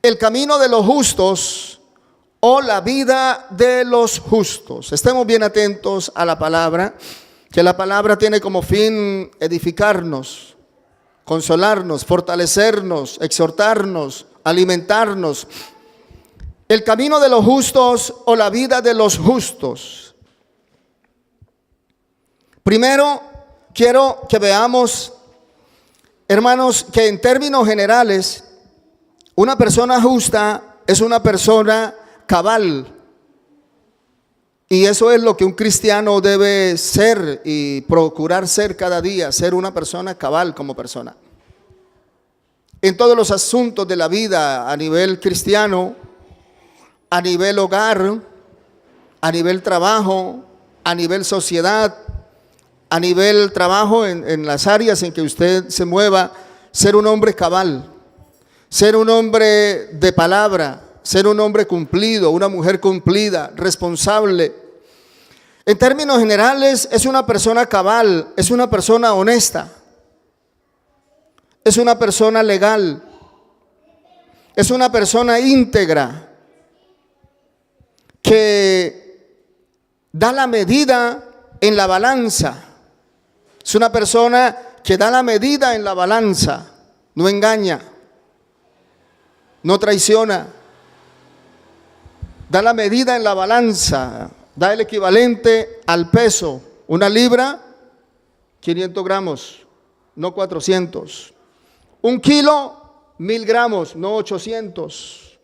el camino de los justos o la vida de los justos. Estemos bien atentos a la palabra, que la palabra tiene como fin edificarnos, consolarnos, fortalecernos, exhortarnos, alimentarnos. El camino de los justos o la vida de los justos. Primero, quiero que veamos, hermanos, que en términos generales, una persona justa es una persona cabal. Y eso es lo que un cristiano debe ser y procurar ser cada día, ser una persona cabal como persona. En todos los asuntos de la vida, a nivel cristiano, a nivel hogar, a nivel trabajo, a nivel sociedad, a nivel trabajo en las áreas en que usted se mueva, ser un hombre cabal, ser un hombre de palabra, ser un hombre cumplido, una mujer cumplida, responsable. En términos generales, es una persona cabal, es una persona honesta, es una persona legal, es una persona íntegra, que da la medida en la balanza. Es una persona que da la medida en la balanza, no engaña, no traiciona, da la medida en la balanza, da el equivalente al peso. Una libra, 500 gramos, no 400. Un kilo, 1000 gramos, no 800.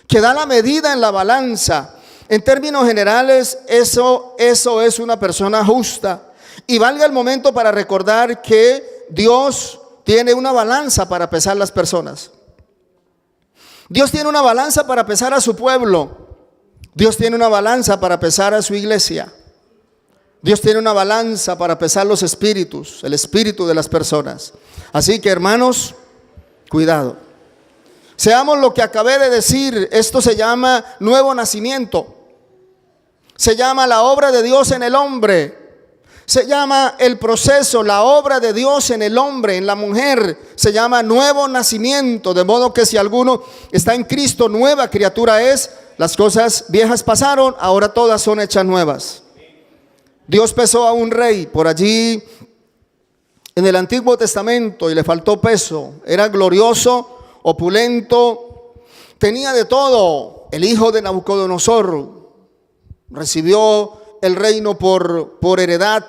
Que da la medida en la balanza. En términos generales, eso es una persona justa. Y valga el momento para recordar que Dios tiene una balanza para pesar las personas. Dios tiene una balanza para pesar a su pueblo. Dios tiene una balanza para pesar a su iglesia. Dios tiene una balanza para pesar los espíritus, el espíritu de las personas. Así que, hermanos, cuidado. Seamos lo que acabé de decir. Esto se llama nuevo nacimiento. Se llama la obra de Dios en el hombre. Se llama el proceso, la obra de Dios en el hombre, en la mujer. Se llama nuevo nacimiento. De modo que si alguno está en Cristo, nueva criatura es. Las cosas viejas pasaron, ahora todas son hechas nuevas. Dios pesó a un rey por allí en el Antiguo Testamento y le faltó peso. Era glorioso, opulento, tenía de todo. El hijo de Nabucodonosor recibió el reino por heredad,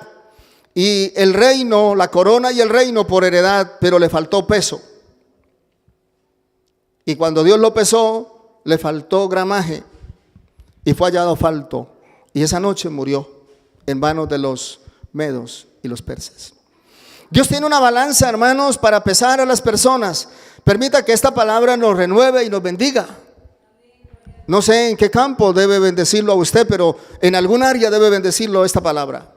y el reino, la corona y el reino por heredad, pero le faltó peso. Y cuando Dios lo pesó, le faltó gramaje y fue hallado falto, y esa noche murió en manos de los medos y los persas. Dios tiene una balanza, hermanos, para pesar a las personas. Permita que esta palabra nos renueve y nos bendiga. No sé en qué campo debe bendecirlo a usted, pero en algún área debe bendecirlo esta palabra.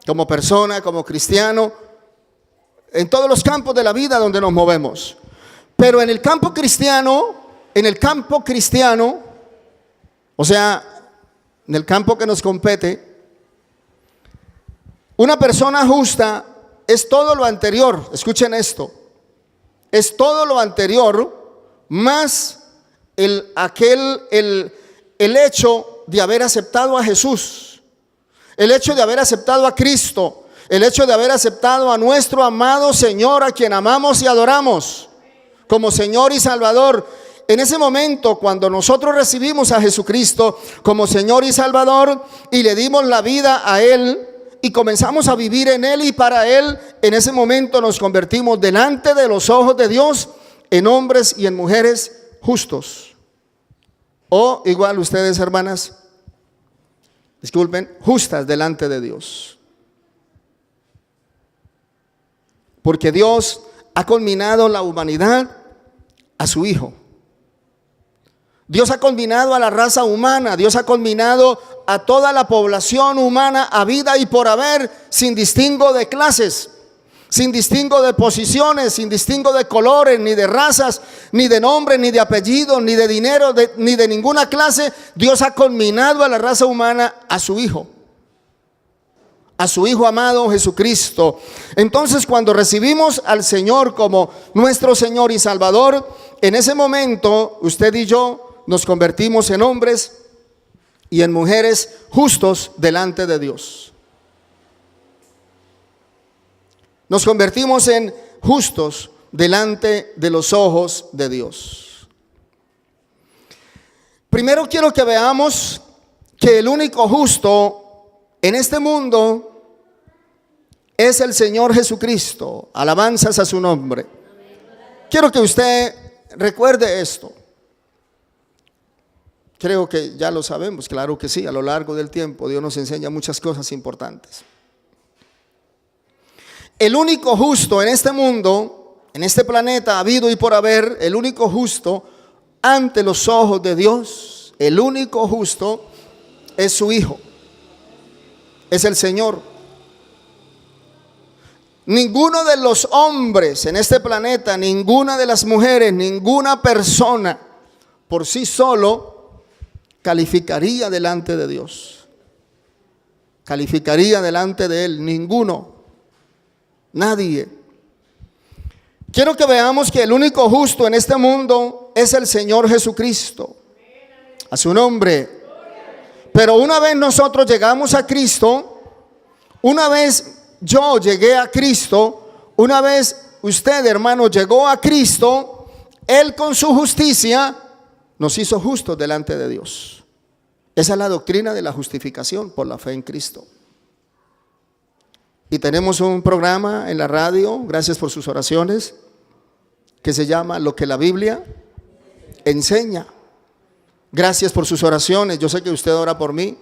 Como persona, como cristiano, en todos los campos de la vida donde nos movemos. Pero en el campo cristiano, o sea, en el campo que nos compete, una persona justa es todo lo anterior. Escuchen esto. Es todo lo anterior más el hecho de haber aceptado a Jesús, el hecho de haber aceptado a Cristo, el hecho de haber aceptado a nuestro amado Señor, a quien amamos y adoramos como Señor y Salvador. En ese momento, cuando nosotros recibimos a Jesucristo como Señor y Salvador y le dimos la vida a Él y comenzamos a vivir en Él y para Él, en ese momento nos convertimos delante de los ojos de Dios en hombres y en mujeres justos. O igual ustedes, hermanas, disculpen, justas delante de Dios. Porque Dios ha culminado la humanidad a su Hijo. Dios ha culminado a la raza humana. Dios ha culminado a toda la población humana, a vida y por haber, sin distingo de clases, sin distingo de posiciones, sin distingo de colores, ni de razas, ni de nombres, ni de apellidos, ni de dinero, ni de ninguna clase. Dios ha culminado a la raza humana a su Hijo amado Jesucristo. Entonces, cuando recibimos al Señor como nuestro Señor y Salvador, en ese momento usted y yo nos convertimos en hombres y en mujeres justos delante de Dios. Nos convertimos en justos delante de los ojos de Dios. Primero quiero que veamos que el único justo en este mundo es el Señor Jesucristo. Alabanzas a su nombre. Quiero que usted recuerde esto. Creo que ya lo sabemos, claro que sí, a lo largo del tiempo Dios nos enseña muchas cosas importantes. El único justo en este mundo, en este planeta habido y por haber, el único justo ante los ojos de Dios, el único justo es su Hijo, es el Señor. Ninguno de los hombres en este planeta, ninguna de las mujeres, ninguna persona por sí solo calificaría delante de Dios. Calificaría delante de Él, ninguno, nadie. Quiero que veamos que el único justo en este mundo es el Señor Jesucristo. A su nombre. Pero una vez nosotros llegamos a Cristo, una vez yo llegué a Cristo, una vez usted, hermano, llegó a Cristo, Él con su justicia nos hizo justos delante de Dios. Esa es la doctrina de la justificación por la fe en Cristo. Y tenemos un programa en la radio, gracias por sus oraciones, que se llama Lo que la Biblia enseña. Gracias por sus oraciones. Yo sé que usted ora por mí.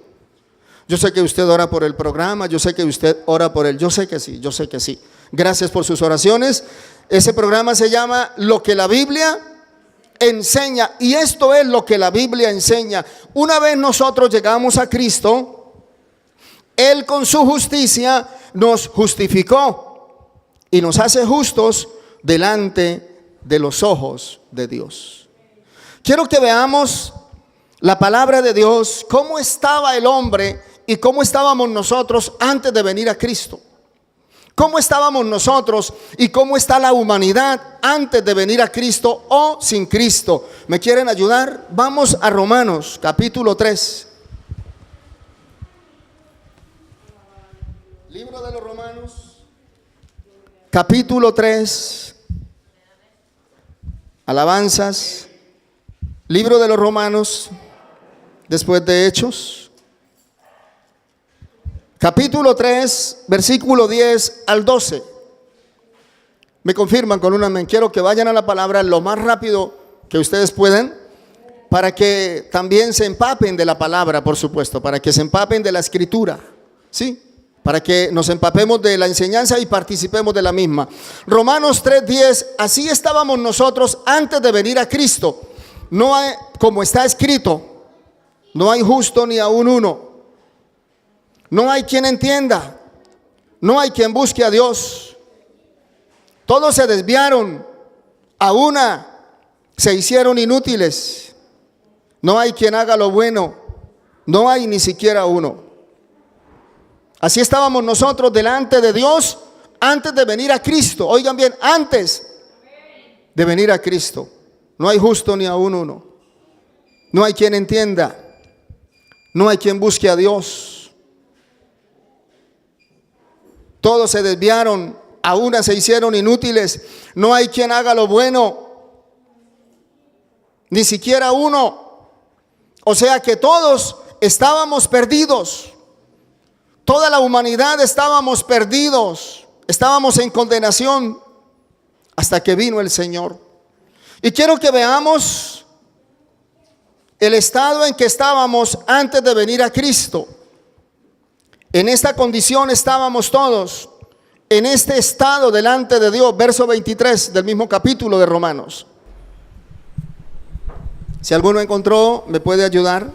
Yo sé que usted ora por el programa. Yo sé que usted ora por él. Yo sé que sí, yo sé que sí. Gracias por sus oraciones. Ese programa se llama Lo que la Biblia enseña. Y esto es lo que la Biblia enseña. Una vez nosotros llegamos a Cristo, Él con su justicia nos justificó y nos hace justos delante de los ojos de Dios. Quiero que veamos la palabra de Dios, cómo estaba el hombre y cómo estábamos nosotros antes de venir a Cristo. ¿Cómo estábamos nosotros y cómo está la humanidad antes de venir a Cristo o sin Cristo? ¿Me quieren ayudar? Vamos a Romanos capítulo 3. Libro de los Romanos, capítulo 3. Alabanzas. Libro de los Romanos, después de Hechos. Capítulo 3, versículo 10 al 12. Me confirman con un amén. Quiero que vayan a la palabra lo más rápido que ustedes puedan, para que también se empapen de la palabra, por supuesto, para que se empapen de la escritura, ¿sí? Para que nos empapemos de la enseñanza y participemos de la misma. Romanos 3:10, así estábamos nosotros antes de venir a Cristo. No hay, como está escrito, no hay justo ni aun uno. No hay quien entienda, no hay quien busque a Dios. Todos se desviaron, a una se hicieron inútiles. No hay quien haga lo bueno, no hay ni siquiera uno. Así estábamos nosotros delante de Dios antes de venir a Cristo. Oigan bien, antes de venir a Cristo. No hay justo ni aun uno. No hay quien entienda, no hay quien busque a Dios. Todos se desviaron, a una se hicieron inútiles. No hay quien haga lo bueno, ni siquiera uno. O sea que todos estábamos perdidos. Toda la humanidad estábamos perdidos. Estábamos en condenación hasta que vino el Señor. Y quiero que veamos el estado en que estábamos antes de venir a Cristo. En esta condición estábamos todos, en este estado delante de Dios. Verso 23 del mismo capítulo de Romanos. Si alguno encontró, ¿me puede ayudar?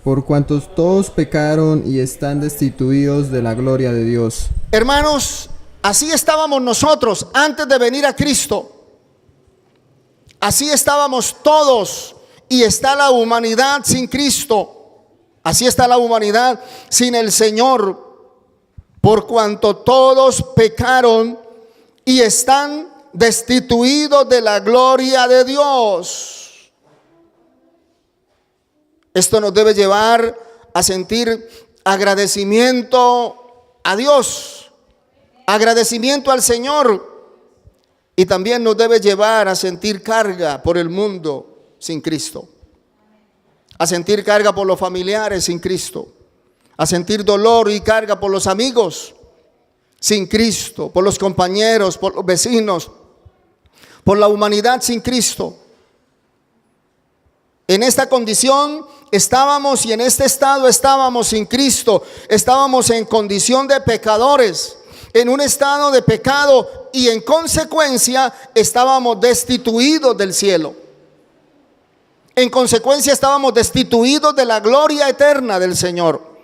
Por cuantos todos pecaron y están destituidos de la gloria de Dios. Hermanos, así estábamos nosotros antes de venir a Cristo. Así estábamos todos, y está la humanidad sin Cristo. Así está la humanidad sin el Señor, por cuanto todos pecaron y están destituidos de la gloria de Dios. Esto nos debe llevar a sentir agradecimiento a Dios, agradecimiento al Señor, y también nos debe llevar a sentir carga por el mundo sin Cristo, a sentir carga por los familiares sin Cristo, a sentir dolor y carga por los amigos sin Cristo, por los compañeros, por los vecinos, por la humanidad sin Cristo. En esta condición estábamos, y en este estado estábamos sin Cristo. Estábamos en condición de pecadores, en un estado de pecado, y en consecuencia estábamos destituidos del cielo. En consecuencia estábamos destituidos de la gloria eterna del Señor.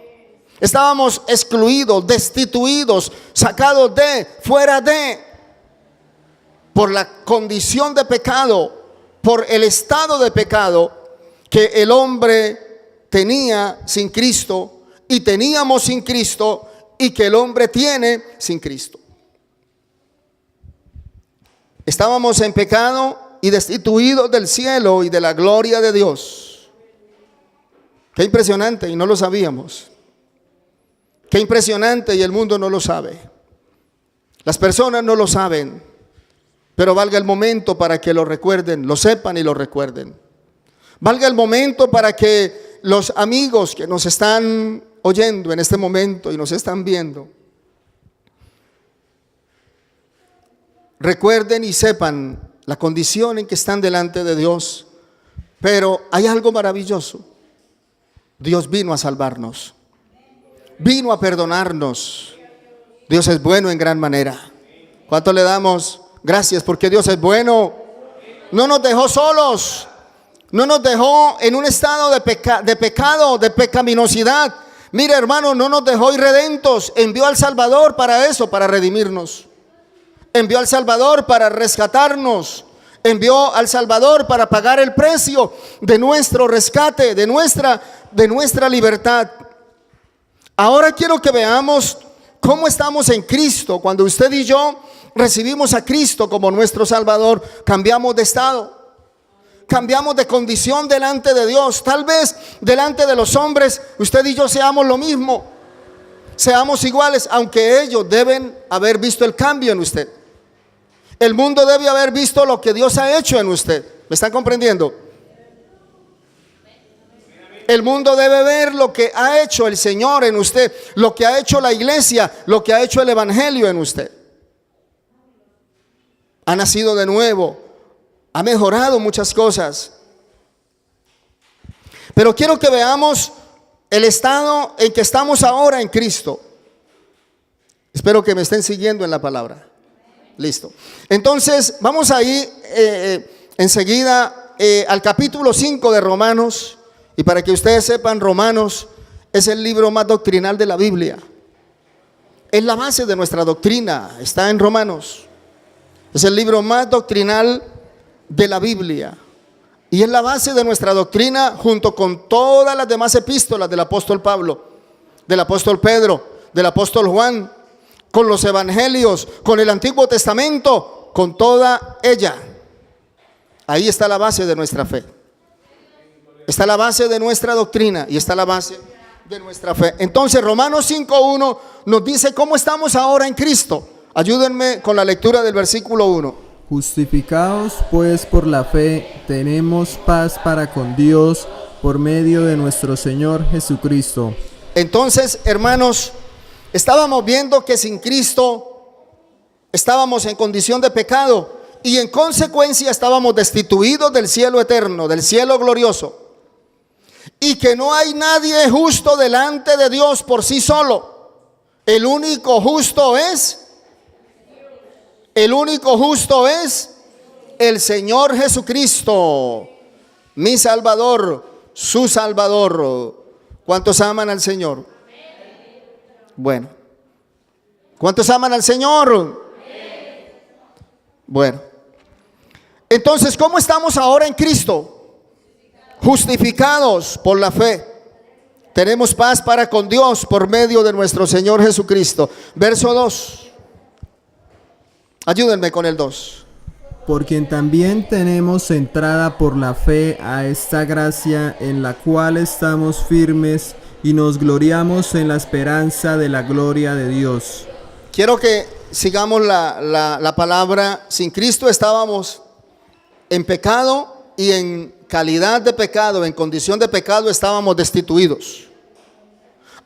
Estábamos excluidos, destituidos, sacados de, fuera de, por la condición de pecado, por el estado de pecado que el hombre tenía sin Cristo, y teníamos sin Cristo, y que el hombre tiene sin Cristo. Estábamos en pecado y destituidos del cielo y de la gloria de Dios. Qué impresionante, y no lo sabíamos. Qué impresionante, y el mundo no lo sabe. Las personas no lo saben, pero valga el momento para que lo recuerden, lo sepan y lo recuerden. Valga el momento para que los amigos que nos están oyendo en este momento y nos están viendo, recuerden y sepan la condición en que están delante de Dios. Pero hay algo maravilloso. Dios vino a salvarnos, vino a perdonarnos. Dios es bueno en gran manera. ¿Cuánto le damos gracias porque Dios es bueno? No nos dejó solos, no nos dejó en un estado de pecado, de pecaminosidad. Mire, hermano, no nos dejó irredentos. Envió al Salvador para eso, para redimirnos. Envió al Salvador para rescatarnos. Envió al Salvador para pagar el precio de nuestro rescate, de nuestra libertad. Ahora quiero que veamos cómo estamos en Cristo. Cuando usted y yo recibimos a Cristo como nuestro Salvador, cambiamos de estado, cambiamos de condición delante de Dios. Tal vez delante de los hombres usted y yo seamos lo mismo, seamos iguales, aunque ellos deben haber visto el cambio en usted. El mundo debe haber visto lo que Dios ha hecho en usted. ¿Me están comprendiendo? El mundo debe ver lo que ha hecho el Señor en usted, lo que ha hecho la iglesia, lo que ha hecho el evangelio en usted. Ha nacido de nuevo, ha mejorado muchas cosas. Pero quiero que veamos el estado en que estamos ahora en Cristo. Espero que me estén siguiendo en la palabra. Listo. Entonces vamos a ir enseguida al capítulo 5 de Romanos. Y para que ustedes sepan, Romanos es el libro más doctrinal de la Biblia. Es la base de nuestra doctrina, está en Romanos. Es el libro más doctrinal de la Biblia. Y es la base de nuestra doctrina junto con todas las demás epístolas del apóstol Pablo, del apóstol Pedro, del apóstol Juan, con los evangelios, con el Antiguo Testamento, con toda ella. Ahí está la base de nuestra fe. Está la base de nuestra doctrina y está la base de nuestra fe. Entonces Romanos 5:1 nos dice cómo estamos ahora en Cristo. Ayúdenme con la lectura del versículo 1. Justificados pues por la fe, tenemos paz para con Dios por medio de nuestro Señor Jesucristo. Entonces, hermanos, estábamos viendo que sin Cristo estábamos en condición de pecado y en consecuencia estábamos destituidos del cielo eterno, del cielo glorioso. Y que no hay nadie justo delante de Dios por sí solo. El único justo es el Señor Jesucristo, mi Salvador, su Salvador. ¿Cuántos aman al Señor? Bueno, ¿cuántos aman al Señor? Bueno, entonces, ¿cómo estamos ahora en Cristo? Justificados por la fe. Tenemos paz para con Dios por medio de nuestro Señor Jesucristo. Verso 2. Ayúdenme con el 2. por quien también tenemos entrada por la fe a esta gracia en la cual estamos firmes y nos gloriamos en la esperanza de la gloria de Dios. Quiero que sigamos la palabra. Sin Cristo estábamos en pecado, y en calidad de pecado, en condición de pecado, estábamos destituidos.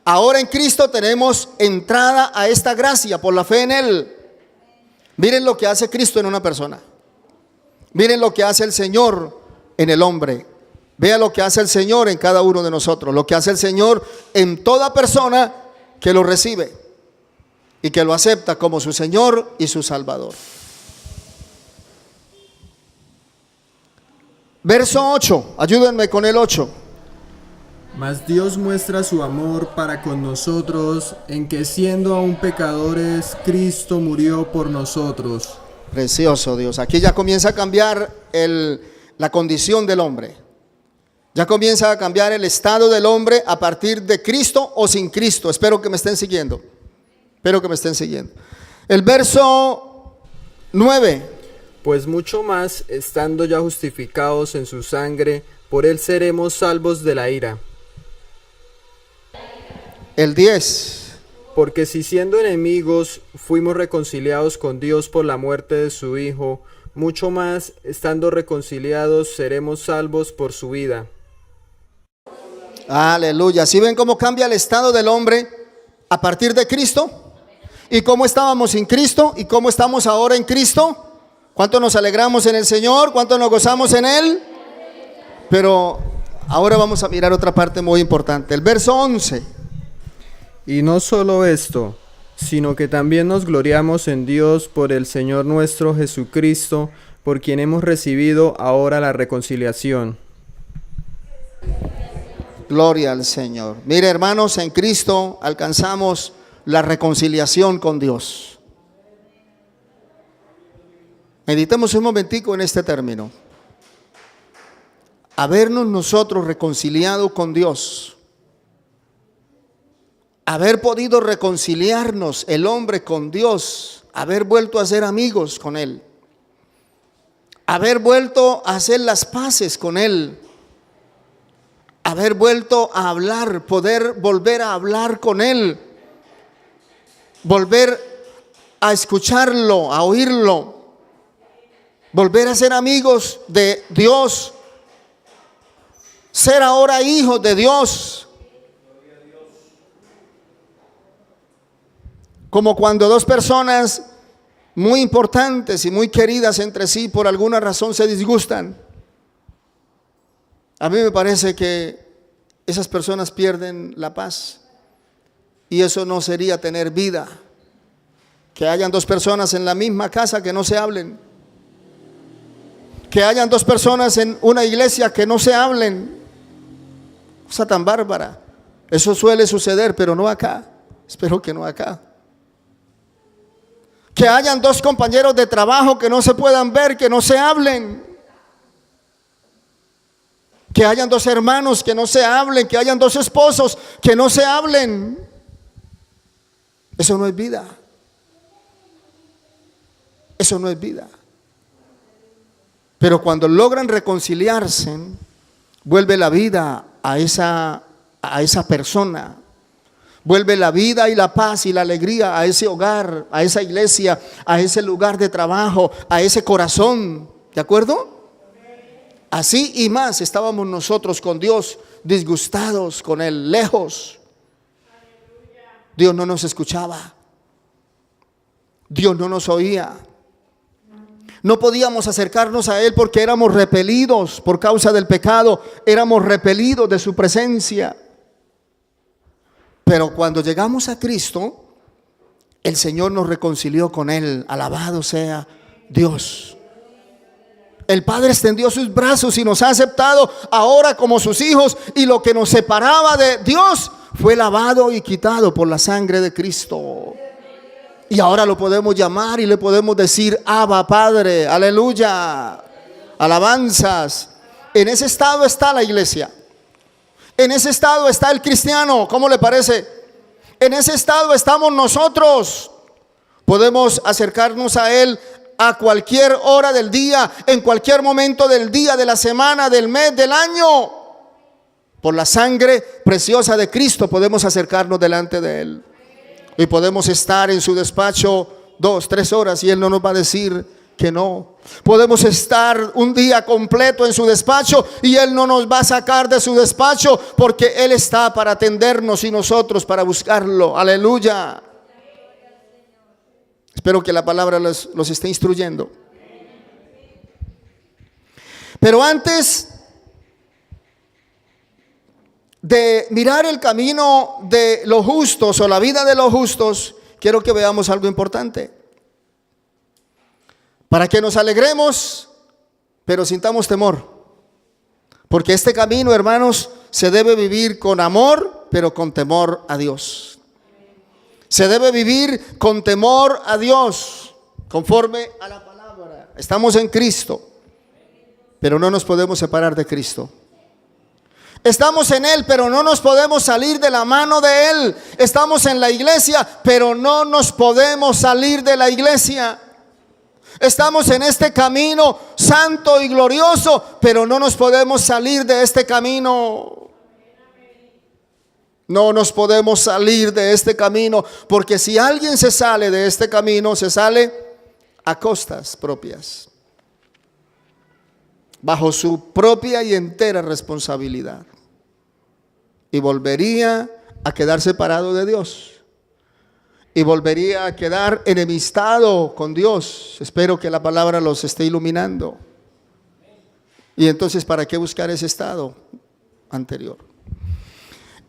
Ahora en Cristo tenemos entrada a esta gracia por la fe en Él. Miren lo que hace Cristo en una persona. Miren lo que hace el Señor en el hombre. Vea lo que hace el Señor en cada uno de nosotros. Lo que hace el Señor en toda persona que lo recibe y que lo acepta como su Señor y su Salvador. Verso 8, ayúdenme con el 8. Mas Dios muestra su amor para con nosotros en que siendo aún pecadores, Cristo murió por nosotros. Precioso Dios. Aquí ya comienza a cambiar la condición del hombre. Ya comienza a cambiar el estado del hombre a partir de Cristo o sin Cristo. Espero que me estén siguiendo. Espero que me estén siguiendo. El verso 9. Pues mucho más, estando ya justificados en su sangre, por él seremos salvos de la ira. El 10. Porque si siendo enemigos fuimos reconciliados con Dios por la muerte de su Hijo, mucho más, estando reconciliados, seremos salvos por su vida. Aleluya. ¿Sí ven cómo cambia el estado del hombre a partir de Cristo? ¿Y cómo estábamos sin Cristo? ¿Y cómo estamos ahora en Cristo? ¿Cuánto nos alegramos en el Señor? ¿Cuánto nos gozamos en Él? Pero ahora vamos a mirar otra parte muy importante. El verso 11. Y no solo esto, sino que también nos gloriamos en Dios por el Señor nuestro Jesucristo, por quien hemos recibido ahora la reconciliación. Gloria al Señor. Mire, hermanos, en Cristo alcanzamos la reconciliación con Dios. Meditemos un momentico en este término. Habernos nosotros reconciliado con Dios, haber podido reconciliarnos el hombre con Dios, haber vuelto a ser amigos con Él, haber vuelto a hacer las paces con Él, haber vuelto a hablar, poder volver a hablar con Él, volver a escucharlo, a oírlo, volver a ser amigos de Dios, ser ahora hijos de Dios. Como cuando dos personas muy importantes y muy queridas entre sí por alguna razón se disgustan. A mí me parece que esas personas pierden la paz y eso no sería tener vida. Que hayan dos personas en la misma casa que no se hablen. Que hayan dos personas en una iglesia que no se hablen. Cosa tan bárbara. Eso suele suceder, pero no acá. Espero que no acá. Que hayan dos compañeros de trabajo que no se puedan ver, que no se hablen. Que hayan dos hermanos que no se hablen, que hayan dos esposos que no se hablen. Eso no es vida. Eso no es vida. Pero cuando logran reconciliarse, vuelve la vida a esa persona. Vuelve la vida y la paz y la alegría a ese hogar, a esa iglesia, a ese lugar de trabajo, a ese corazón. ¿De acuerdo? Así y más estábamos nosotros con Dios, disgustados con Él, lejos. Dios no nos escuchaba. Dios no nos oía. No podíamos acercarnos a Él porque éramos repelidos por causa del pecado. Éramos repelidos de su presencia. Pero cuando llegamos a Cristo, el Señor nos reconcilió con Él. Alabado sea Dios. El Padre extendió sus brazos y nos ha aceptado ahora como sus hijos. Y lo que nos separaba de Dios fue lavado y quitado por la sangre de Cristo. Y ahora lo podemos llamar y le podemos decir: Abba, Padre, aleluya, alabanzas. En ese estado está la iglesia. En ese estado está el cristiano. ¿Cómo le parece? En ese estado estamos nosotros. Podemos acercarnos a Él a cualquier hora del día, en cualquier momento del día, de la semana, del mes, del año. Por la sangre preciosa de Cristo podemos acercarnos delante de Él. Y podemos estar en su despacho 2, 3 horas y Él no nos va a decir que no. Podemos estar un día completo en su despacho y Él no nos va a sacar de su despacho, porque Él está para atendernos y nosotros para buscarlo. Aleluya. Espero que la palabra los esté instruyendo. Pero antes de mirar el camino de los justos o la vida de los justos, quiero que veamos algo importante. Para que nos alegremos, pero sintamos temor. Porque este camino, hermanos, se debe vivir con amor, pero con temor a Dios. Se debe vivir con temor a Dios, conforme a la palabra. Estamos en Cristo, pero no nos podemos separar de Cristo. Estamos en Él, pero no nos podemos salir de la mano de Él. Estamos en la iglesia, pero no nos podemos salir de la iglesia. Estamos en este camino santo y glorioso, pero no nos podemos salir de este camino. No nos podemos salir de este camino, porque si alguien se sale de este camino, se sale a costas propias, bajo su propia y entera responsabilidad, y volvería a quedar separado de Dios. Y volvería a quedar enemistado con Dios. Espero que la palabra los esté iluminando. Y entonces, ¿para qué buscar ese estado anterior?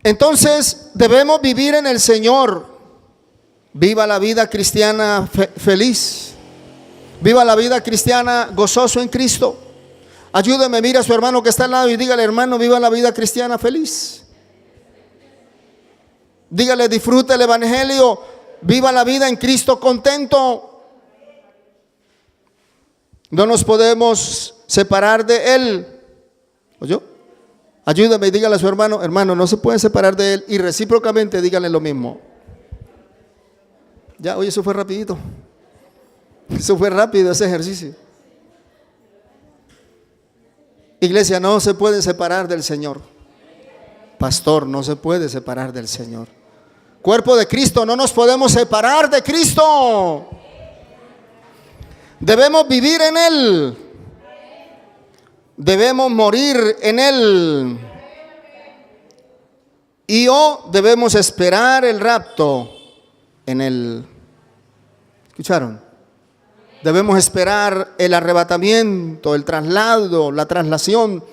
Entonces, debemos vivir en el Señor. Viva la vida cristiana feliz. Viva la vida cristiana gozoso en Cristo. Ayúdeme, mira a su hermano que está al lado y dígale: hermano, viva la vida cristiana feliz. Dígale: disfrute el evangelio. Viva la vida en Cristo contento. No nos podemos separar de Él. ¿Oyó? Ayúdame y dígale a su hermano: hermano, no se puede separar de Él. Y recíprocamente dígale lo mismo. Ya, oye, eso fue rapidito. Eso fue rápido, ese ejercicio. Iglesia, no se puede separar del Señor. Pastor, no se puede separar del Señor. Cuerpo de Cristo, no nos podemos separar de Cristo. Debemos vivir en Él. Debemos morir en Él. Y debemos esperar el rapto en Él. ¿Escucharon? Debemos esperar el arrebatamiento, el traslado, la traslación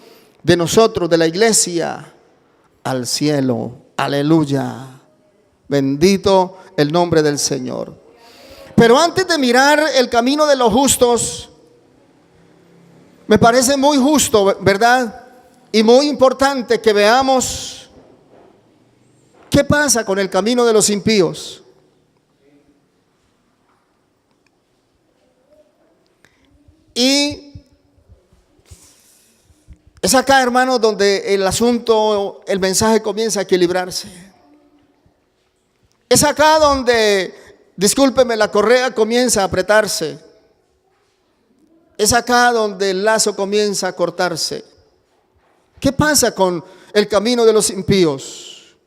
de nosotros, de la iglesia, al cielo. Aleluya. Bendito el nombre del Señor. Pero antes de mirar el camino de los justos, me parece muy justo, ¿verdad? Y muy importante que veamos qué pasa con el camino de los impíos. Y es acá, hermanos, donde el asunto, el mensaje comienza a equilibrarse. Es acá donde, discúlpeme, la correa comienza a apretarse. Es acá donde el lazo comienza a cortarse. ¿Qué pasa con el camino de los impíos?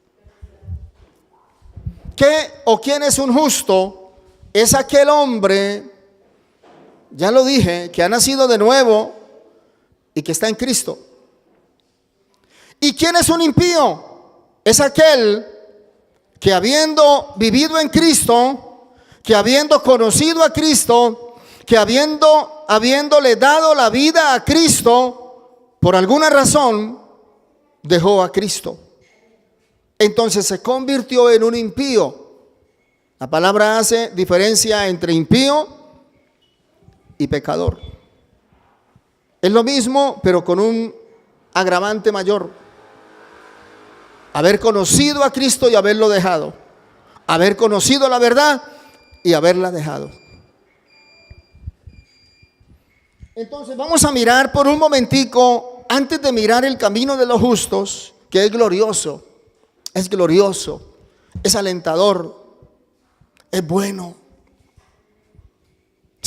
¿Qué o quién es un justo? Es aquel hombre, ya lo dije, que ha nacido de nuevo y que está en Cristo. ¿Y quién es un impío? Es aquel que habiendo vivido en Cristo, que habiendo conocido a Cristo, que habiéndole dado la vida a Cristo, por alguna razón dejó a Cristo. Entonces se convirtió en un impío. La palabra hace diferencia entre impío y pecador. Es lo mismo, pero con un agravante mayor. Haber conocido a Cristo y haberlo dejado. Haber conocido la verdad y haberla dejado. Entonces vamos a mirar por un momentico, antes de mirar el camino de los justos, que es glorioso, es alentador, es bueno.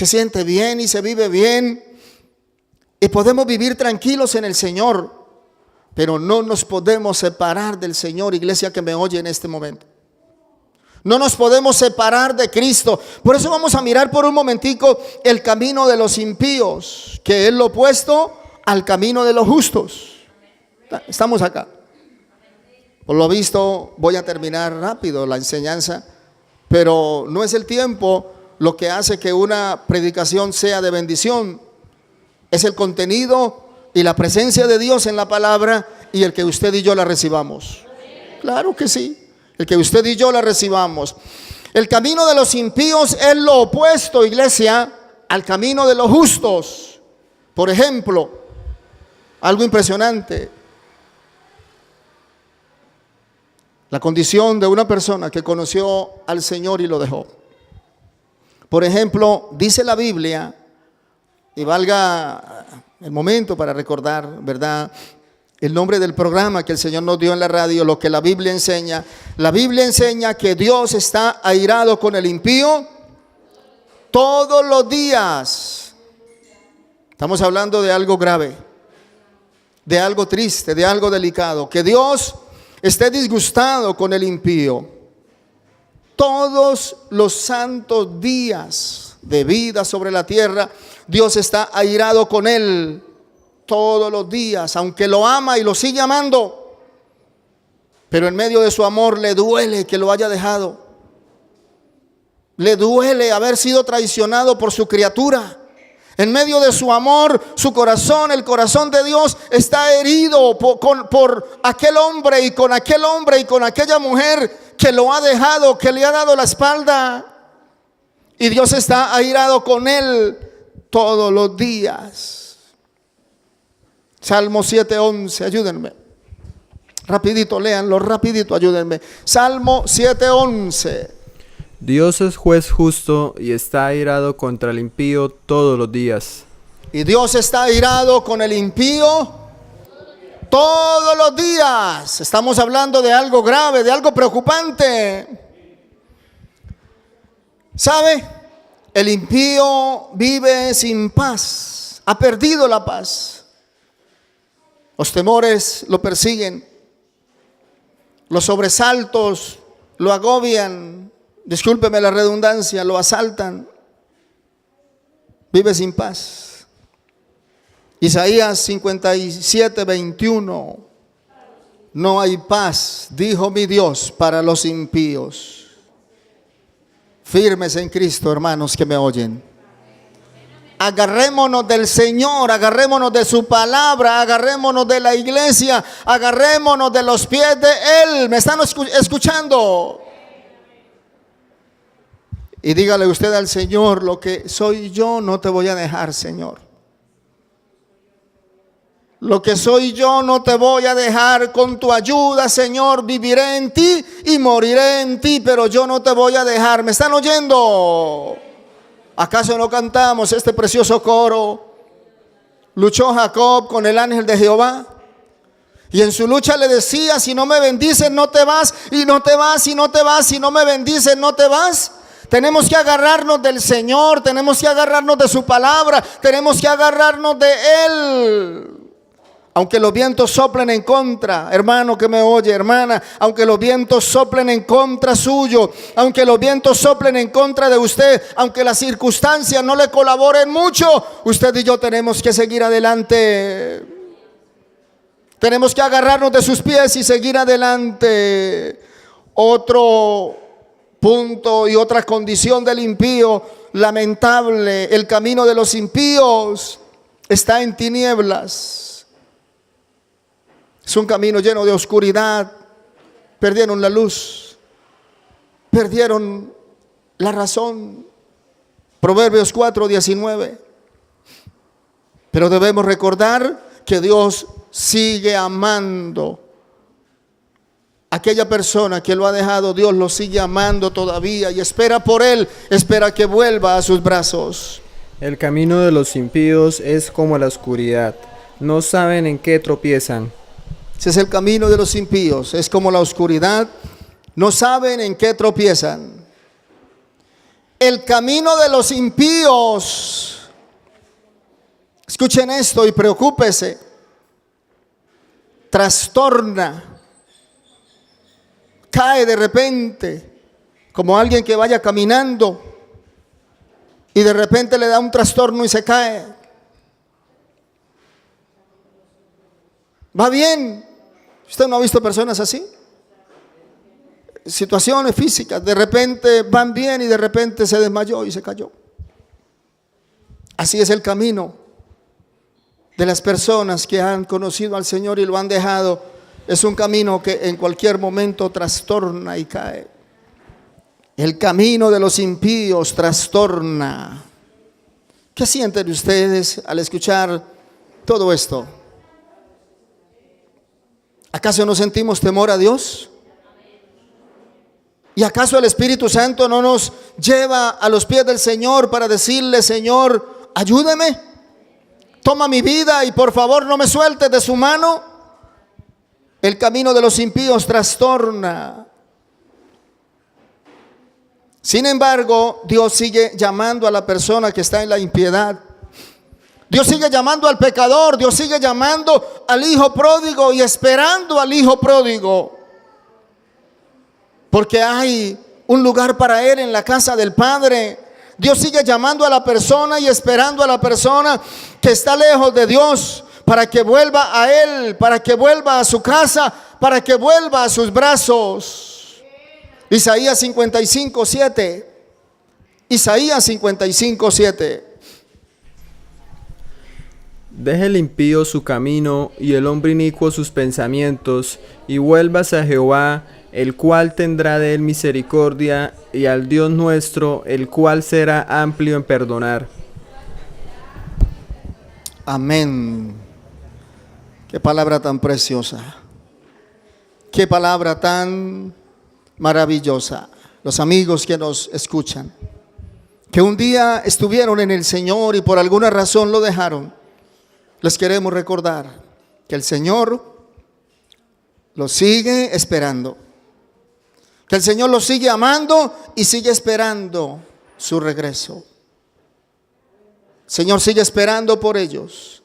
Se siente bien y se vive bien. Y podemos vivir tranquilos en el Señor. Pero no nos podemos separar del Señor, iglesia que me oye en este momento. No nos podemos separar de Cristo. Por eso vamos a mirar por un momentico el camino de los impíos, que es lo opuesto al camino de los justos. Estamos acá. Por lo visto voy a terminar rápido la enseñanza, pero no es el tiempo lo que hace que una predicación sea de bendición. Es el contenido y la presencia de Dios en la palabra y el que usted y yo la recibamos. Claro que sí. El que usted y yo la recibamos. El camino de los impíos es lo opuesto, iglesia, al camino de los justos. Por ejemplo, algo impresionante. La condición de una persona que conoció al Señor y lo dejó. Por ejemplo, dice la Biblia, y valga el momento para recordar, ¿verdad?, el nombre del programa que el Señor nos dio en la radio, lo que la Biblia enseña. La Biblia enseña que Dios está airado con el impío todos los días. Estamos hablando de algo grave, de algo triste, de algo delicado. Que Dios esté disgustado con el impío todos los santos días de vida sobre la tierra. Dios está airado con él todos los días, aunque lo ama y lo sigue amando, pero en medio de su amor le duele que lo haya dejado. Le duele haber sido traicionado por su criatura. En medio de su amor, su corazón, el corazón de Dios está herido por aquel hombre y con aquella mujer que lo ha dejado, que le ha dado la espalda. Y Dios está airado con él todos los días. Salmo 7:11, ayúdenme. Rapidito, léanlo, rapidito, ayúdenme. Salmo 7:11. Dios es juez justo y está airado contra el impío todos los días. Y Dios está airado con el impío todos los días. Estamos hablando de algo grave, de algo preocupante. ¿Sabe? El impío vive sin paz, ha perdido la paz. Los temores lo persiguen, los sobresaltos lo agobian, discúlpeme la redundancia, lo asaltan. Vive sin paz. Isaías 57:21. No hay paz, dijo mi Dios, para los impíos. Firmes en Cristo, hermanos que me oyen. Agarrémonos del Señor, agarrémonos de su palabra, agarrémonos de la iglesia, agarrémonos de los pies de Él. ¿Me están escuchando? Y dígale usted al Señor: lo que soy yo no te voy a dejar, Señor. Lo que soy yo no te voy a dejar. Con tu ayuda, Señor, viviré en ti y moriré en ti, pero yo no te voy a dejar. ¿Me están oyendo? ¿Acaso no cantamos este precioso coro? Luchó Jacob con el ángel de Jehová y en su lucha le decía: si no me bendices no te vas, y no te vas, y no te vas, si no me bendices no te vas. Tenemos que agarrarnos del Señor, tenemos que agarrarnos de su palabra, tenemos que agarrarnos de Él. Aunque los vientos soplen en contra, hermano que me oye, hermana, aunque los vientos soplen en contra suyo, aunque los vientos soplen en contra de usted, aunque las circunstancias no le colaboren mucho, usted y yo tenemos que seguir adelante. Tenemos que agarrarnos de sus pies y seguir adelante. Otro punto y otra condición del impío, lamentable: el camino de los impíos está en tinieblas. Es un camino lleno de oscuridad. Perdieron la luz, perdieron la razón. Proverbios 4:19. Pero debemos recordar que Dios sigue amando a aquella persona que lo ha dejado. Dios lo sigue amando todavía y espera por él, espera que vuelva a sus brazos. El camino de los impíos es como la oscuridad, no saben en qué tropiezan. Ese es el camino de los impíos, es como la oscuridad, no saben en qué tropiezan. El camino de los impíos, escuchen esto y preocúpese, trastorna, cae de repente, como alguien que vaya caminando y de repente le da un trastorno y se cae. Va bien. ¿Usted no ha visto personas así? Situaciones físicas, de repente van bien y de repente se desmayó y se cayó. Así es el camino de las personas que han conocido al Señor y lo han dejado. Es un camino que en cualquier momento trastorna y cae. El camino de los impíos trastorna. ¿Qué sienten ustedes al escuchar todo esto? ¿Acaso no sentimos temor a Dios? ¿Y acaso el Espíritu Santo no nos lleva a los pies del Señor para decirle: Señor, ayúdame, toma mi vida y por favor no me sueltes de su mano? El camino de los impíos trastorna. Sin embargo, Dios sigue llamando a la persona que está en la impiedad. Dios sigue llamando al pecador. Dios sigue llamando al hijo pródigo y esperando al hijo pródigo. Porque hay un lugar para él en la casa del Padre. Dios sigue llamando a la persona y esperando a la persona que está lejos de Dios, para que vuelva a Él, para que vuelva a su casa, para que vuelva a sus brazos. Isaías 55:7. Isaías 55:7. Deje el impío su camino y el hombre inicuo sus pensamientos, y vuélvase a Jehová, el cual tendrá de él misericordia, y al Dios nuestro, el cual será amplio en perdonar. Amén. Qué palabra tan preciosa. Qué palabra tan maravillosa. Los amigos que nos escuchan, que un día estuvieron en el Señor y por alguna razón lo dejaron, les queremos recordar que el Señor los sigue esperando, que el Señor los sigue amando y sigue esperando su regreso. El Señor sigue esperando por ellos.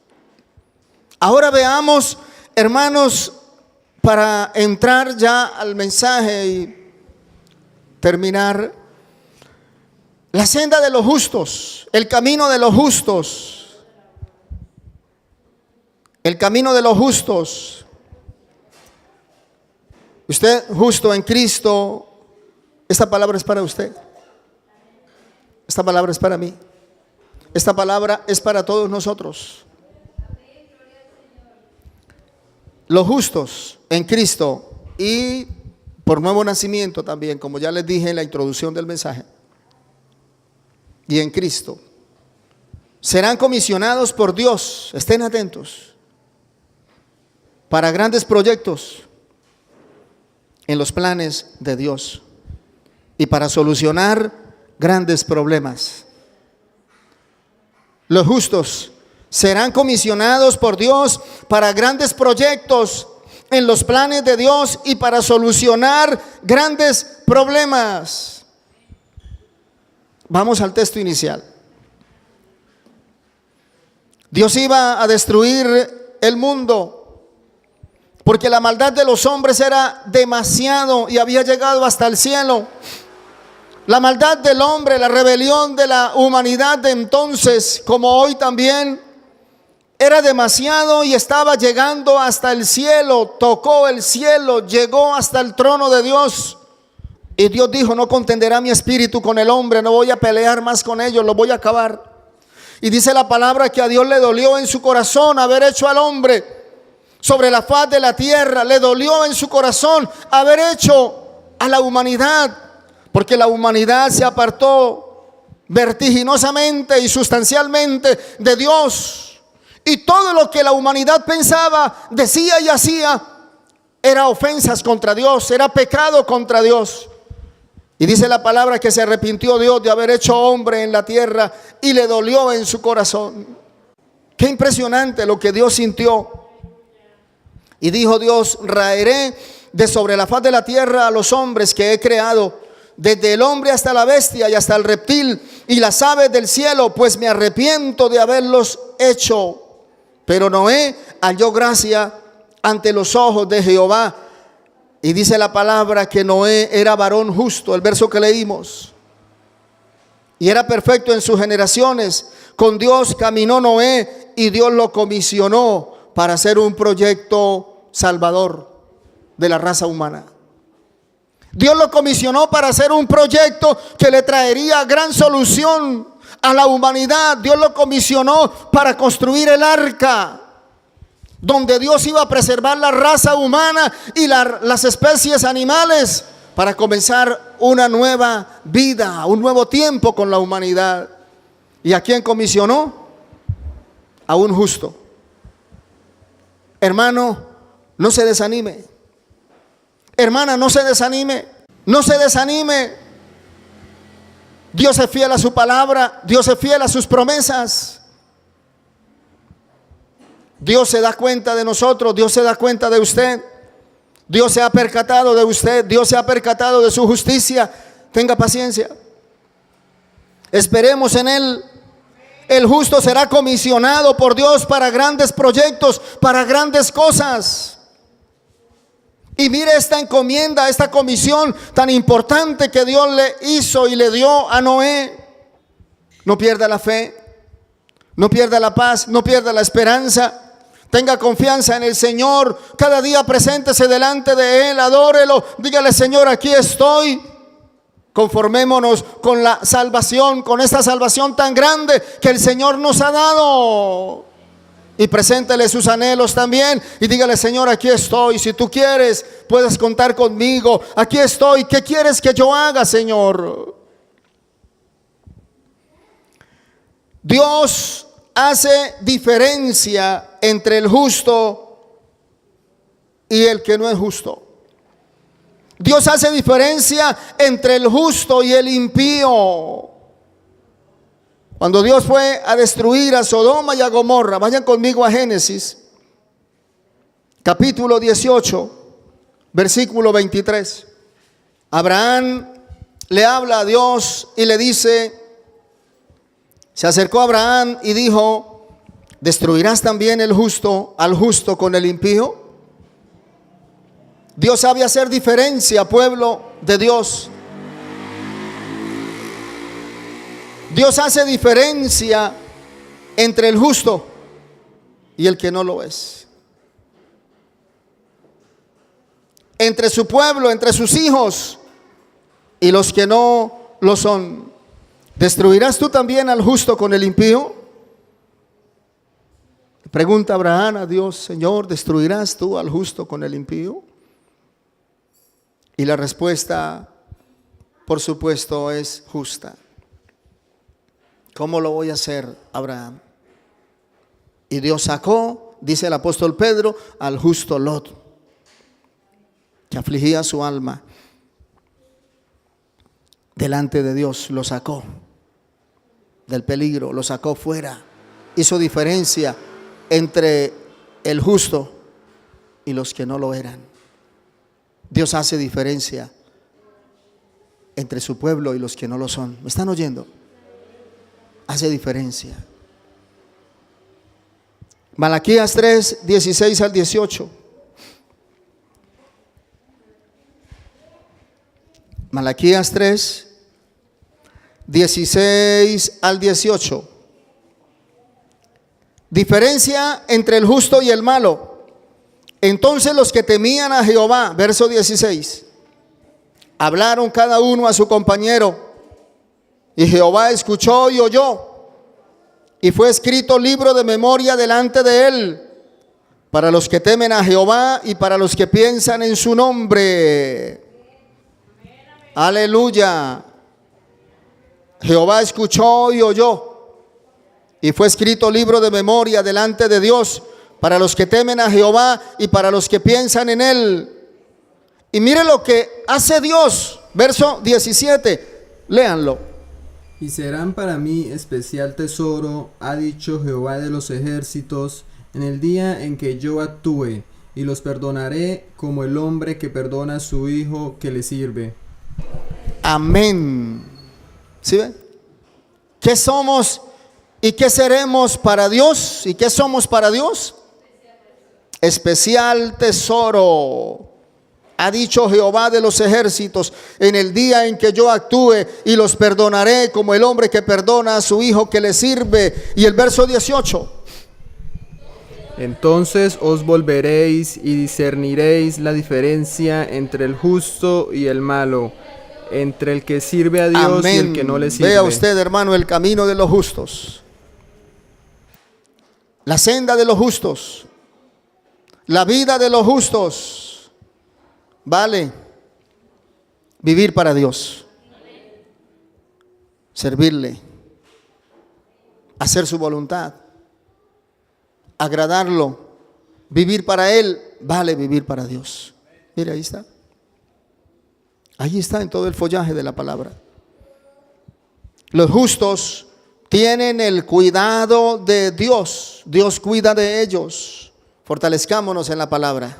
Ahora veamos, hermanos, para entrar ya al mensaje y terminar, la senda de los justos, el camino de los justos. El camino de los justos. Usted justo en Cristo, esta palabra es para usted. Esta palabra es para mí. Esta palabra es para todos nosotros. Los justos en Cristo y por nuevo nacimiento también, como ya les dije en la introducción del mensaje, y en Cristo, serán comisionados por Dios, estén atentos, para grandes proyectos en los planes de Dios y para solucionar grandes problemas. Los justos serán comisionados por Dios para grandes proyectos en los planes de Dios y para solucionar grandes problemas. Vamos al texto inicial. Dios iba a destruir el mundo porque la maldad de los hombres era demasiado y había llegado hasta el cielo. La maldad del hombre, la rebelión de la humanidad de entonces, como hoy también, era demasiado y estaba llegando hasta el cielo. Tocó el cielo, llegó hasta el trono de Dios. Y Dios dijo: no contenderá mi espíritu con el hombre, no voy a pelear más con ellos, los voy a acabar. Y dice la palabra que a Dios le dolió en su corazón haber hecho al hombre sobre la faz de la tierra. Le dolió en su corazón haber hecho a la humanidad, porque la humanidad se apartó vertiginosamente y sustancialmente de Dios. Y todo lo que la humanidad pensaba, decía y hacía era ofensas contra Dios, era pecado contra Dios. Y dice la palabra que se arrepintió Dios de haber hecho hombre en la tierra y le dolió en su corazón. Qué impresionante lo que Dios sintió. Y dijo Dios: raeré de sobre la faz de la tierra a los hombres que he creado, desde el hombre hasta la bestia y hasta el reptil y las aves del cielo, pues me arrepiento de haberlos hecho. Pero Noé halló gracia ante los ojos de Jehová. Y dice la palabra que Noé era varón justo, el verso que leímos, y era perfecto en sus generaciones. Con Dios caminó Noé y Dios lo comisionó para hacer un proyecto salvador de la raza humana. Dios lo comisionó para hacer un proyecto que le traería gran solución a la humanidad. Dios lo comisionó para construir el arca, donde Dios iba a preservar la raza humana y las especies animales, para comenzar una nueva vida, un nuevo tiempo con la humanidad. ¿Y a quién comisionó? A un justo. Hermano, no se desanime. Hermana, no se desanime. No se desanime. Dios es fiel a su palabra. Dios es fiel a sus promesas. Dios se da cuenta de nosotros. Dios se da cuenta de usted. Dios se ha percatado de usted. Dios se ha percatado de su justicia. Tenga paciencia. Esperemos en Él. El justo será comisionado por Dios para grandes proyectos, para grandes cosas. Y mire esta encomienda, esta comisión tan importante que Dios le hizo y le dio a Noé. No pierda la fe, no pierda la paz, no pierda la esperanza. Tenga confianza en el Señor. Cada día preséntese delante de Él, adórelo. Dígale: Señor, aquí estoy. Conformémonos con la salvación, con esta salvación tan grande que el Señor nos ha dado. Y preséntele sus anhelos también y dígale: Señor, aquí estoy. Si tú quieres, puedes contar conmigo. Aquí estoy. ¿Qué quieres que yo haga, Señor? Dios hace diferencia entre el justo y el que no es justo. Dios hace diferencia entre el justo y el impío. Cuando Dios fue a destruir a Sodoma y a Gomorra, vayan conmigo a Génesis, capítulo 18, versículo 23. Abraham le habla a Dios y le dice, se acercó a Abraham y dijo: ¿destruirás también al justo con el impío? Dios sabe hacer diferencia, pueblo de Dios. Dios hace diferencia entre el justo y el que no lo es. Entre su pueblo, entre sus hijos y los que no lo son. ¿Destruirás tú también al justo con el impío? Pregunta Abraham a Dios: Señor, ¿destruirás tú al justo con el impío? Y la respuesta, por supuesto, es justa. ¿Cómo lo voy a hacer, Abraham? Y Dios sacó, dice el apóstol Pedro, al justo Lot, que afligía su alma. Delante de Dios lo sacó del peligro, lo sacó fuera. Hizo diferencia entre el justo y los que no lo eran. Dios hace diferencia entre su pueblo y los que no lo son. ¿Me están oyendo? Hace diferencia. Malaquías 3, 16 al 18. Malaquías 3, 16 al 18. Diferencia entre el justo y el malo. Entonces los que temían a Jehová, verso 16, hablaron cada uno a su compañero, y Jehová escuchó y oyó, y fue escrito libro de memoria delante de él, para los que temen a Jehová y para los que piensan en su nombre. Aleluya. Jehová escuchó y oyó, y fue escrito libro de memoria delante de Dios, para los que temen a Jehová y para los que piensan en él. Y mire lo que hace Dios, verso 17, léanlo. Y serán para mí especial tesoro, ha dicho Jehová de los ejércitos, en el día en que yo actúe, y los perdonaré como el hombre que perdona a su hijo que le sirve. Amén. ¿Sí ven? ¿Qué somos y qué seremos para Dios? ¿Y qué somos para Dios? Especial tesoro. Ha dicho Jehová de los ejércitos: en el día en que yo actúe y los perdonaré como el hombre que perdona a su hijo que le sirve. Y el verso 18. Entonces os volveréis y discerniréis la diferencia entre el justo y el malo, entre el que sirve a Dios Amén. y el que no le sirve. Vea usted, hermano, el camino de los justos, la senda de los justos, la vida de los justos. Vale vivir para Dios, servirle, hacer su voluntad, agradarlo, vivir para Él. Vale vivir para Dios. Mira, ahí está. Ahí está en todo el follaje de la palabra. Los justos tienen el cuidado de Dios. Dios cuida de ellos. Fortalezcámonos en la palabra,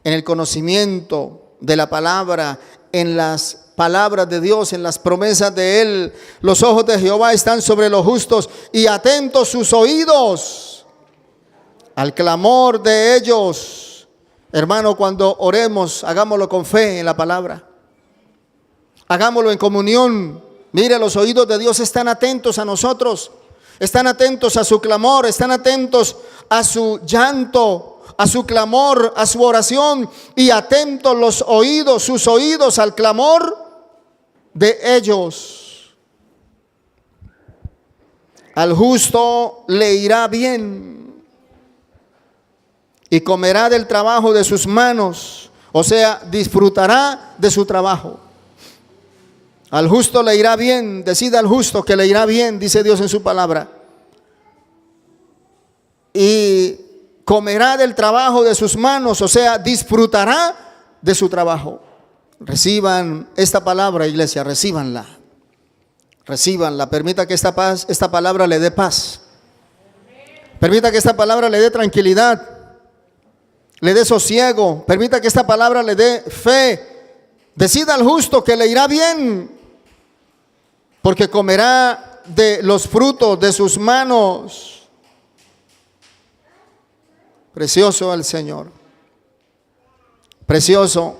en el conocimiento de la palabra, en las palabras de Dios, en las promesas de Él. Los ojos de Jehová están sobre los justos y atentos sus oídos al clamor de ellos. Hermano, cuando oremos, hagámoslo con fe en la palabra, hagámoslo en comunión. Mire, los oídos de Dios están atentos a nosotros, están atentos a su clamor, están atentos a su llanto, a su clamor, a su oración, y atentos los oídos, sus oídos al clamor de ellos. Al justo le irá bien y comerá del trabajo de sus manos, o sea, disfrutará de su trabajo. Al justo le irá bien, decida al justo que le irá bien, dice Dios en su palabra. Y comerá del trabajo de sus manos, o sea, disfrutará de su trabajo. Reciban esta palabra, iglesia, recíbanla. Recíbanla, permita que esta palabra le dé paz. Permita que esta palabra le dé tranquilidad, le dé sosiego. Permita que esta palabra le dé fe. Decida al justo que le irá bien, porque comerá de los frutos de sus manos. Precioso el Señor, precioso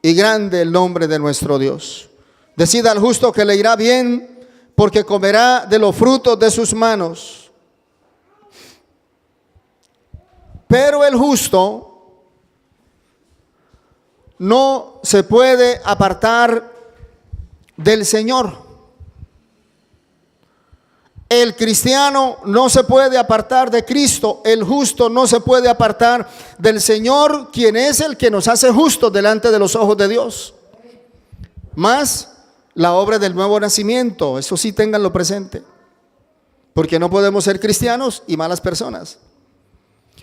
y grande el nombre de nuestro Dios. Decida al justo que le irá bien, porque comerá de los frutos de sus manos. Pero el justo no se puede apartar del Señor. El cristiano no se puede apartar de Cristo. El justo no se puede apartar del Señor, quien es el que nos hace justos delante de los ojos de Dios. Más la obra del nuevo nacimiento, eso sí, ténganlo presente. Porque no podemos ser cristianos y malas personas.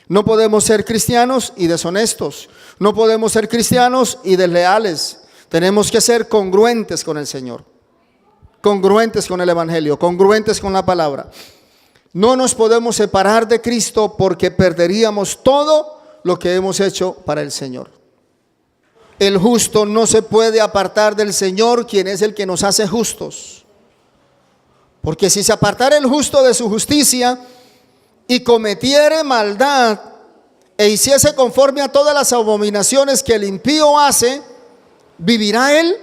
No podemos ser cristianos y deshonestos. No podemos ser cristianos y desleales. Tenemos que ser congruentes con el Señor, congruentes con el Evangelio, congruentes con la palabra. No nos podemos separar de Cristo, porque perderíamos todo lo que hemos hecho para el Señor. El justo no se puede apartar del Señor, quien es el que nos hace justos. Porque si se apartara el justo de su justicia y cometiere maldad e hiciese conforme a todas las abominaciones que el impío hace, ¿vivirá él?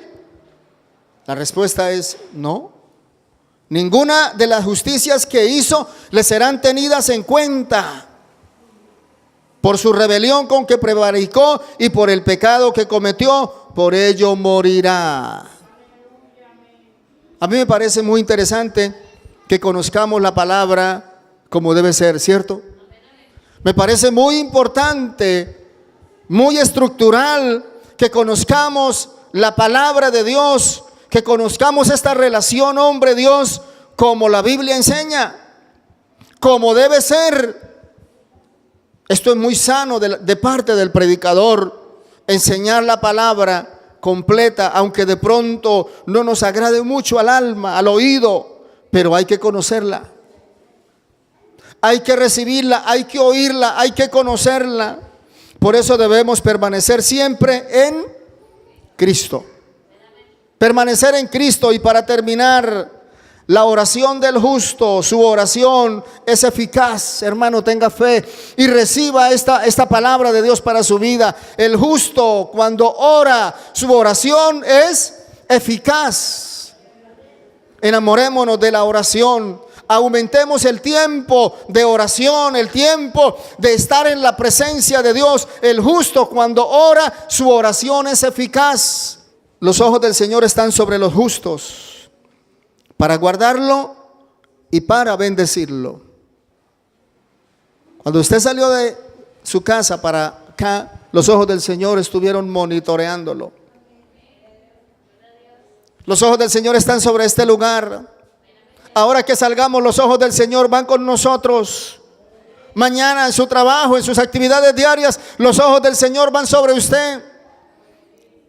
La respuesta es no. Ninguna de las justicias que hizo le serán tenidas en cuenta. Por su rebelión con que prevaricó y por el pecado que cometió, por ello morirá. A mí me parece muy interesante que conozcamos la palabra como debe ser, ¿cierto? Me parece muy importante, muy estructural, que conozcamos la palabra de Dios, que conozcamos esta relación hombre-Dios como la Biblia enseña, como debe ser. Esto es muy sano de parte del predicador, enseñar la palabra completa, aunque de pronto no nos agrade mucho al alma, al oído, pero hay que conocerla, hay que recibirla, hay que oírla, hay que conocerla. Por eso debemos permanecer siempre en Cristo. Permanecer en Cristo. Y para terminar, la oración del justo, su oración es eficaz. Hermano, tenga fe y reciba esta palabra de Dios para su vida. El justo, cuando ora, su oración es eficaz. Enamorémonos de la oración. Aumentemos el tiempo de oración, el tiempo de estar en la presencia de Dios. El justo, cuando ora, su oración es eficaz. Los ojos del Señor están sobre los justos, para guardarlo y para bendecirlo. Cuando usted salió de su casa para acá, los ojos del Señor estuvieron monitoreándolo. Los ojos del Señor están sobre este lugar. Ahora que salgamos, los ojos del Señor van con nosotros. Mañana en su trabajo, en sus actividades diarias, los ojos del Señor van sobre usted.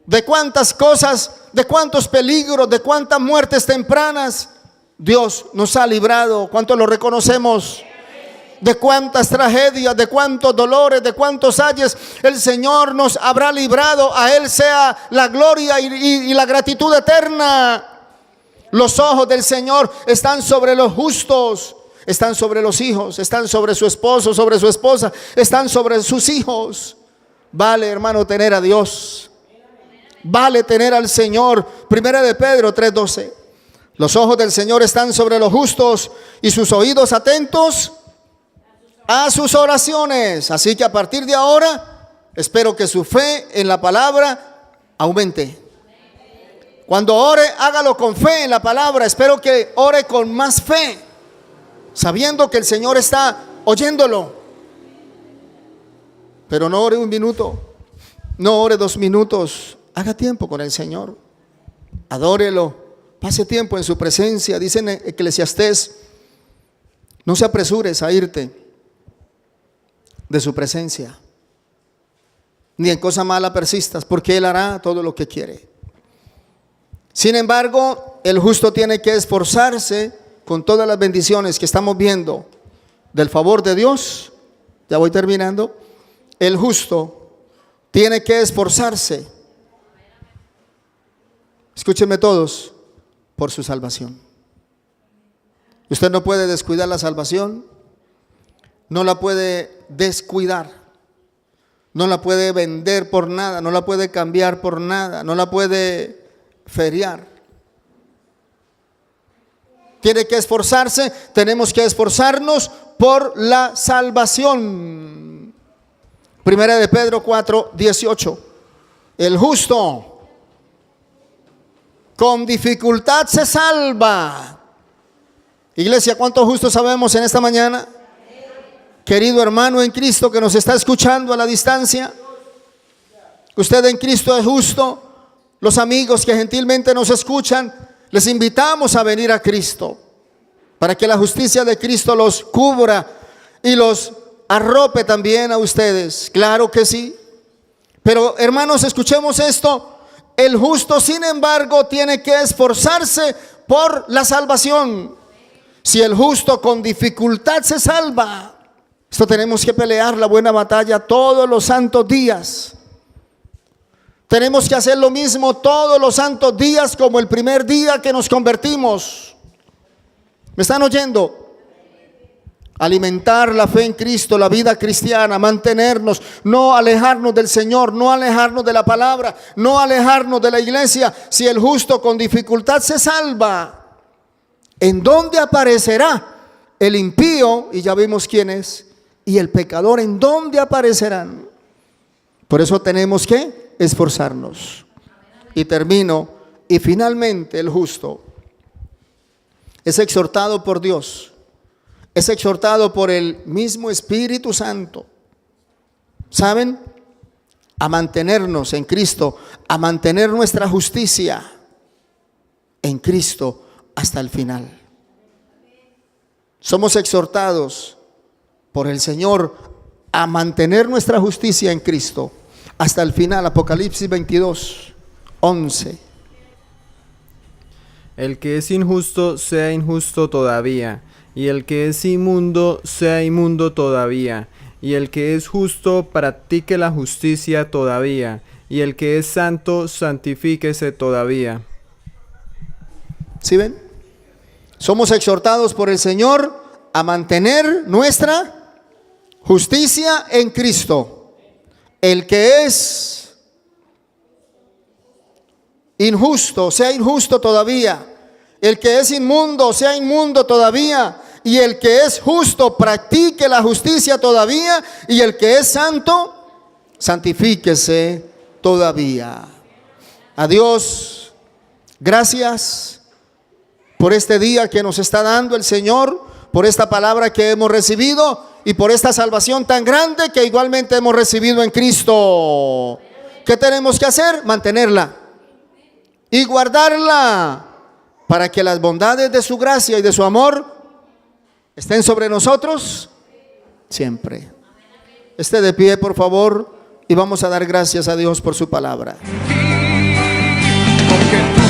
De cuántas cosas, de cuántos peligros, de cuántas muertes tempranas Dios nos ha librado. ¿Cuántos lo reconocemos? De cuántas tragedias, de cuántos dolores, de cuántos ayes el Señor nos habrá librado. A Él sea la gloria y la gratitud eterna. Los ojos del Señor están sobre los justos, están sobre los hijos, están sobre su esposo, sobre su esposa, están sobre sus hijos. Vale, hermano, tener a Dios. Vale tener al Señor. Primera de Pedro 3:12. Los ojos del Señor están sobre los justos y sus oídos atentos a sus oraciones. Así que a partir de ahora, espero que su fe en la palabra aumente. Cuando ore, hágalo con fe en la palabra. Espero que ore con más fe, sabiendo que el Señor está oyéndolo. Pero no ore un minuto, no ore 2 minutos. Haga tiempo con el Señor. Adórelo. Pase tiempo en su presencia. Dice en Eclesiastés: no se apresures a irte de su presencia, ni en cosa mala persistas, porque Él hará todo lo que quiere. Sin embargo, el justo tiene que esforzarse con todas las bendiciones que estamos viendo del favor de Dios. Ya voy terminando. El justo tiene que esforzarse, escúchenme todos, por su salvación. Usted no puede descuidar la salvación, no la puede descuidar, no la puede vender por nada, no la puede cambiar por nada, no la puede feriar. Tiene que esforzarse, tenemos que esforzarnos por la salvación. Primera de Pedro 4:18. El justo con dificultad se salva. Iglesia, ¿cuántos justos sabemos en esta mañana? Querido hermano en Cristo que nos está escuchando a la distancia, usted en Cristo es justo. Los amigos que gentilmente nos escuchan, les invitamos a venir a Cristo, para que la justicia de Cristo los cubra y los arrope también a ustedes. Claro que sí. Pero hermanos, escuchemos esto. El justo, sin embargo, tiene que esforzarse por la salvación. Si el justo con dificultad se salva, esto tenemos que pelear la buena batalla todos los santos días. Tenemos que hacer lo mismo todos los santos días, como el primer día que nos convertimos. ¿Me están oyendo? Alimentar la fe en Cristo, la vida cristiana, mantenernos, no alejarnos del Señor, no alejarnos de la palabra, no alejarnos de la iglesia. Si el justo con dificultad se salva, ¿en dónde aparecerá el impío? Y ya vimos quién es. Y el pecador, ¿en dónde aparecerán? Por eso tenemos que esforzarnos. Y termino. Y finalmente el justo es exhortado por Dios, es exhortado por el mismo Espíritu Santo, ¿saben? A mantenernos en Cristo, a mantener nuestra justicia en Cristo hasta el final. Somos exhortados por el Señor a mantener nuestra justicia en Cristo hasta el final. Apocalipsis 22:11. El que es injusto sea injusto todavía, y el que es inmundo sea inmundo todavía, y el que es justo practique la justicia todavía, y el que es santo santifíquese todavía. ¿Sí ven? Somos exhortados por el Señor a mantener nuestra justicia en Cristo. El que es injusto, sea injusto todavía. El que es inmundo, sea inmundo todavía. Y el que es justo, practique la justicia todavía. Y el que es santo, santifíquese todavía. A Dios, gracias por este día que nos está dando el Señor, por esta palabra que hemos recibido y por esta salvación tan grande que igualmente hemos recibido en Cristo. ¿Qué tenemos que hacer? Mantenerla y guardarla para que las bondades de su gracia y de su amor estén sobre nosotros siempre. Esté de pie, por favor, y vamos a dar gracias a Dios por su palabra. Porque tú